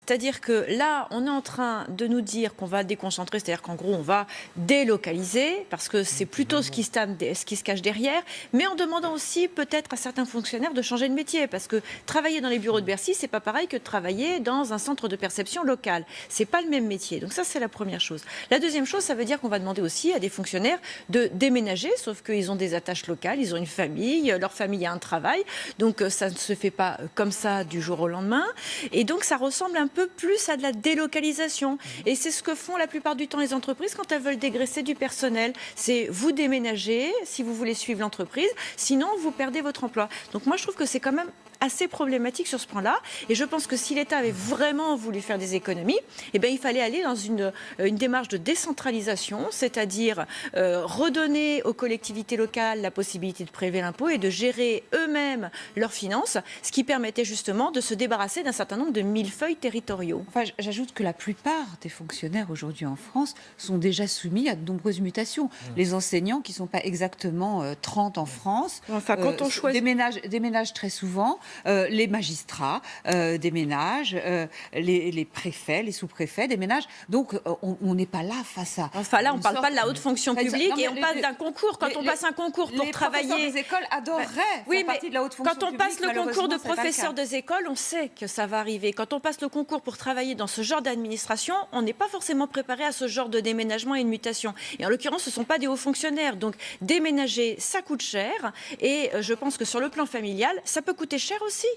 C'est-à-dire que là, on est en train de nous dire qu'on va déconcentrer, c'est-à-dire qu'en gros, on va délocaliser, parce que c'est plutôt ce qui se cache derrière, mais en demandant aussi peut-être à certains fonctionnaires de changer de métier, parce que travailler dans les bureaux de Bercy, c'est pas pareil que de travailler dans un centre de perception local. C'est pas le même métier. Donc ça, c'est la première chose. La deuxième chose, ça veut dire qu'on va demander aussi à des fonctionnaires de déménager, sauf qu'ils ont des attaches locales, ils ont une famille, leur famille a un travail, donc ça ne se fait pas comme ça du jour au lendemain. Et donc ça ressemble un peu plus à de la délocalisation. Et c'est ce que font la plupart du temps les entreprises quand elles veulent dégraisser du personnel. C'est vous déménager si vous voulez suivre l'entreprise, sinon vous perdez votre emploi. Donc moi je trouve que c'est quand même assez problématique sur ce point-là. Et je pense que si l'État avait vraiment voulu faire des économies, eh bien, il fallait aller dans une démarche de décentralisation, c'est-à-dire redonner aux collectivités locales la possibilité de prélever l'impôt et de gérer eux-mêmes leurs finances, ce qui permettait justement de se débarrasser d'un certain nombre de millefeuilles territoriaux. Enfin, j'ajoute que la plupart des fonctionnaires aujourd'hui en France sont déjà soumis à de nombreuses mutations. Les enseignants, qui ne sont pas exactement 30 en France, Enfin, quand on choisit... déménagent très souvent. Les magistrats déménagent, les préfets, les sous-préfets déménagent. Donc, on n'est pas là face à... Enfin, là, on ne parle pas de la haute fonction publique et on parle d'un concours. Quand on passe un concours pour travailler... Les professeurs des écoles adoreraient faire partie de la haute fonction publique. Quand on passe le concours de professeur des écoles, on sait que ça va arriver. Quand on passe le concours pour travailler dans ce genre d'administration, on n'est pas forcément préparé à ce genre de déménagement et de mutation. Et en l'occurrence, ce ne sont pas des hauts fonctionnaires. Donc, déménager, ça coûte cher. Et je pense que sur le plan familial, ça peut coûter cher aussi.